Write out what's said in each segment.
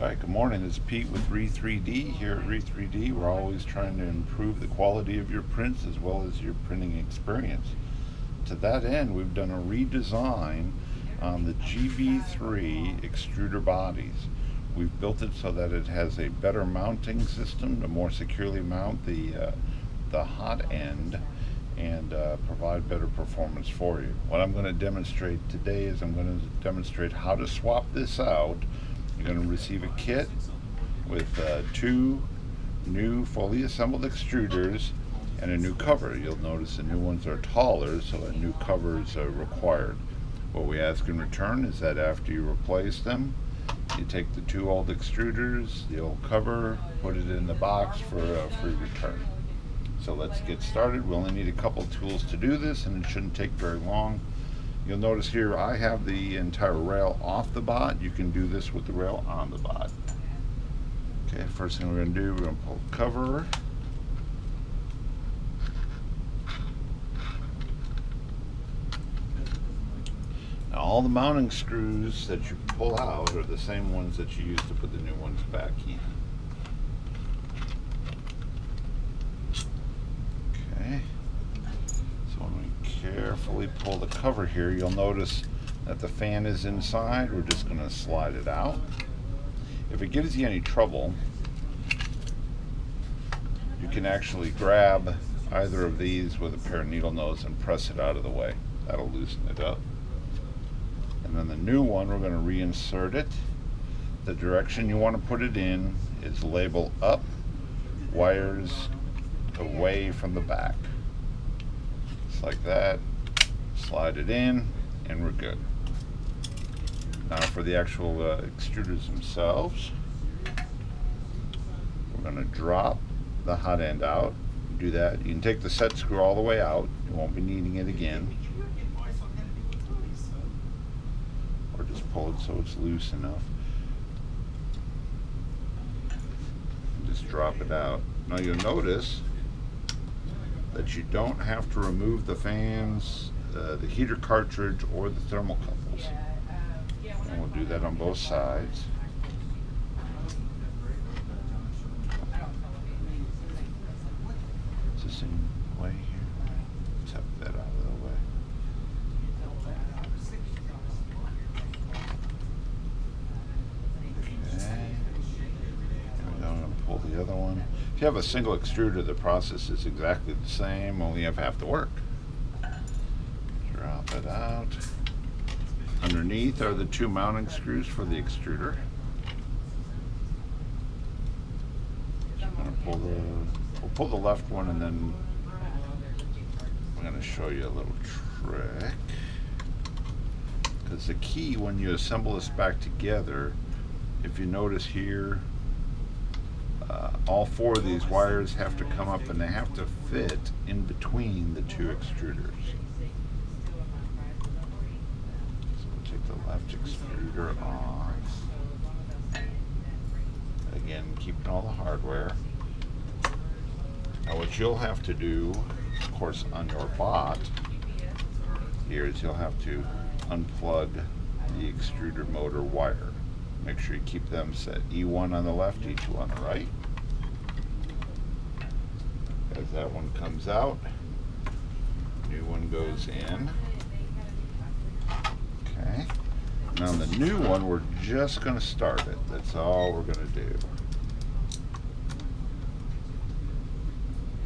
Alright, good morning. It's Pete with Re3D. Here at Re3D, we're always trying to improve the quality of your prints as well as your printing experience. To that end, we've done a redesign on the GB3 extruder bodies. We've built it so that it has a better mounting system to more securely mount the hot end and provide better performance for you. What I'm going to demonstrate today is I'm going to demonstrate how to swap this out. You're going to receive a kit with two new fully assembled extruders and a new cover. You'll notice the new ones are taller, so a new cover is required. What we ask in return is that after you replace them, you take the two old extruders, the old cover, put it in the box for a free return. So let's get started. We only need a couple tools to do this, and it shouldn't take very long. You'll notice here I have the entire rail off the bot. You can do this with the rail on the bot. Okay, first thing we're going to do, we're going to pull the cover. Now all the mounting screws that you pull out are the same ones that you used to put the new ones back in. Okay. Carefully pull the cover here. You'll notice that the fan is inside. We're just going to slide it out. If it gives you any trouble, you can actually grab either of these with a pair of needle nose and press it out of the way. That'll loosen it up. And then the new one, we're going to reinsert it. The direction you want to put it in is label up, wires away from the back. Like that, slide it in, and we're good. Now for the actual extruders themselves, we're going to drop the hot end out. Do that. You can take the set screw all the way out. You won't be needing it again. Or just pull it so it's loose enough. And just drop it out. Now you'll notice that you don't have to remove the fans, the heater cartridge, or the thermocouples. And we'll do that on both sides. It's the same way here. Tap that out of the way. Okay. And I'm going to pull the other one. If you have a single extruder, the process is exactly the same, only you have half the work. Drop it out. Underneath are the two mounting screws for the extruder. Just going to we'll pull the left one, and then I'm going to show you a little trick. Because the key when you assemble this back together, if you notice here, all four of these wires have to come up and they have to fit in between the two extruders. So we'll take the left extruder off. Again, keeping all the hardware. Now what you'll have to do, of course, on your bot here is you'll have to unplug the extruder motor wire. Make sure you keep them set. E1 on the left, E2 on the right. As that one comes out, new one goes in. Okay. Now on the new one, we're just going to start it. That's all we're going to do.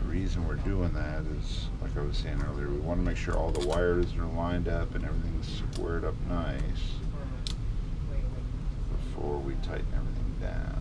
The reason we're doing that is, like I was saying earlier, we want to make sure all the wires are lined up and everything's squared up nice before we tighten everything down.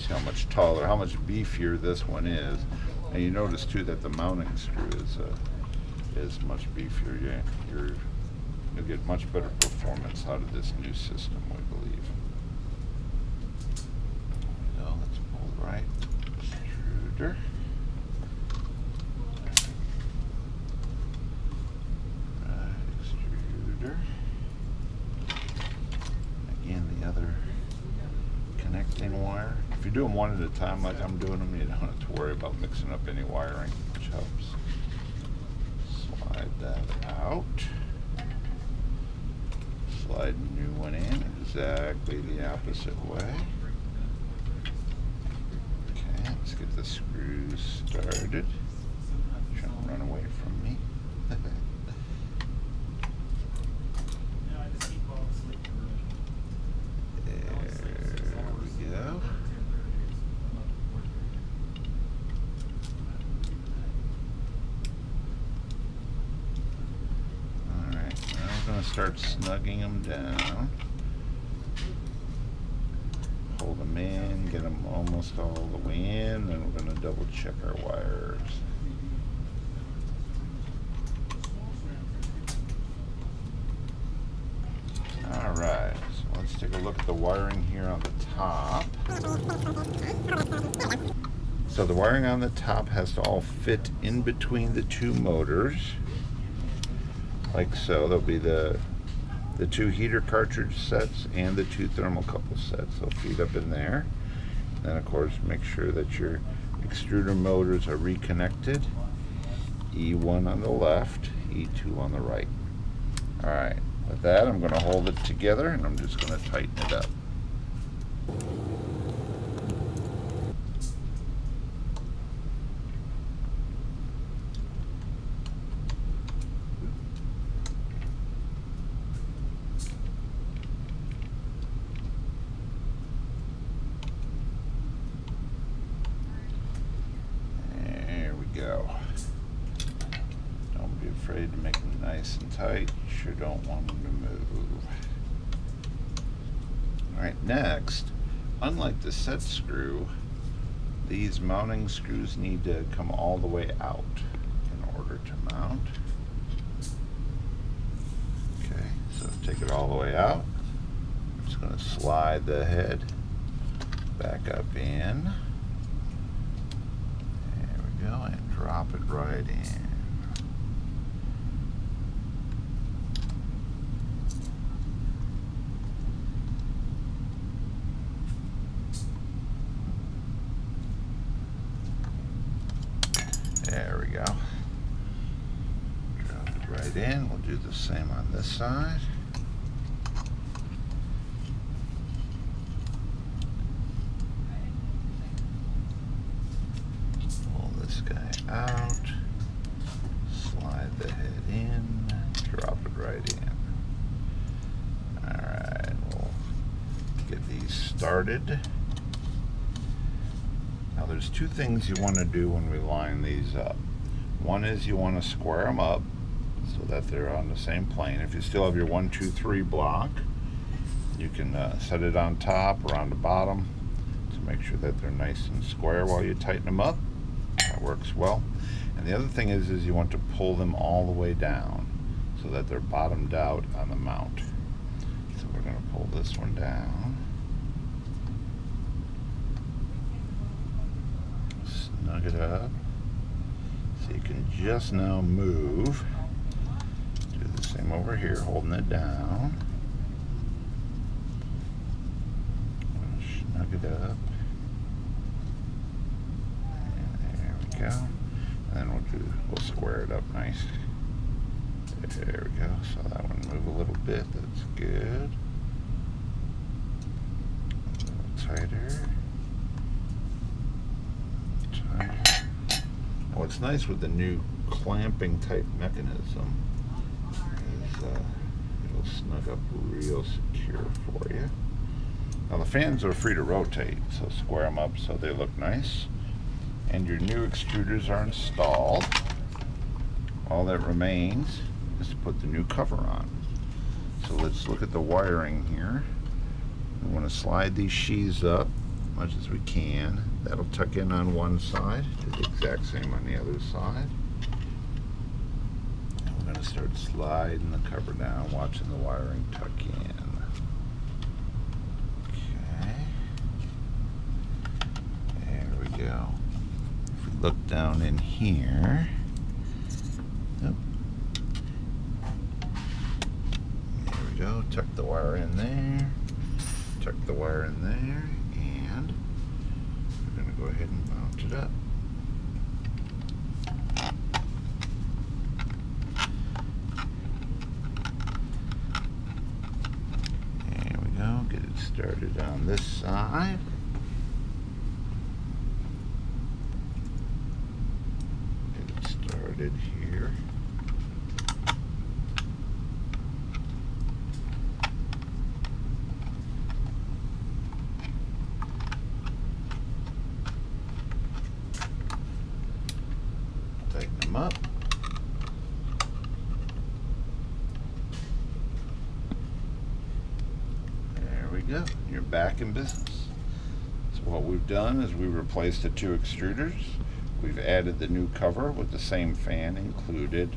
How much taller, how much beefier this one is, and you notice too that the mounting screw is much beefier. You'll get much better performance out of this new system, we believe. So let's pull the right extruder. Right extruder. Again, the other connecting wire. If you're doing one at a time like I'm doing them, you don't have to worry about mixing up any wiring, which helps. Slide that out. Slide a new one in exactly the opposite way. Okay, let's get the screws started. Trying to run away from me. There we go. Alright, now we're going to start snugging them down. Hold them in, get them almost all the way in, then we're going to double check our wires. Alright, so let's take a look at the wiring here on the top. So the wiring on the top has to all fit in between the two motors, like so. There'll be the two heater cartridge sets and the two thermocouple sets. They'll feed up in there. Then of course make sure that your extruder motors are reconnected. E1 on the left, E2 on the right. Alright, with that I'm going to hold it together and I'm just going to tighten it up. Go. Don't be afraid to make them nice and tight. You sure don't want them to move. Alright, next, unlike the set screw, these mounting screws need to come all the way out in order to mount. Okay, so take it all the way out. I'm just going to slide the head back up in. Go and drop it right in. There we go. Drop it right in. We'll do the same on this side. Out, slide the head in, drop it right in. Alright, we'll get these started. Now there's two things you want to do when we line these up. One is you want to square them up so that they're on the same plane. If you still have your 1, 2, 3 block, you can set it on top or on the bottom to make sure that they're nice and square while you tighten them up. That works well. And the other thing is you want to pull them all the way down so that they're bottomed out on the mount. So we're going to pull this one down. Snug it up. So you can just now move. Do the same over here, holding it down. Snug it up. Go. And then we'll square it up nice. There we go. So that one move a little bit. That's good. A little tighter. Tighter. What's nice with the new clamping type mechanism is it'll snug up real secure for you. Now the fans are free to rotate, so square them up so they look nice. And your new extruders are installed. All that remains is to put the new cover on. So let's look at the wiring here. We want to slide these sheaths up as much as we can. That'll tuck in on one side. Do the exact same on the other side. And we're going to start sliding the cover down, watching the wiring tuck in. Okay. There we go. Look down in here. Yep. There we go. Tuck the wire in there. Tuck the wire in there. And going to go ahead and mount it up. There we go. Get it started on this side. Get it started here. Tighten them up. There we go. You're back in business. So what we've done is we replaced the two extruders. We've added the new cover with the same fan included,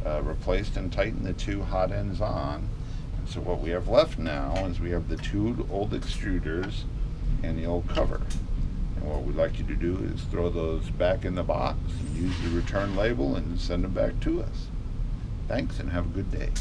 replaced and tightened the two hot ends on. And so what we have left now is we have the two old extruders and the old cover. And what we'd like you to do is throw those back in the box and use the return label and send them back to us. Thanks and have a good day.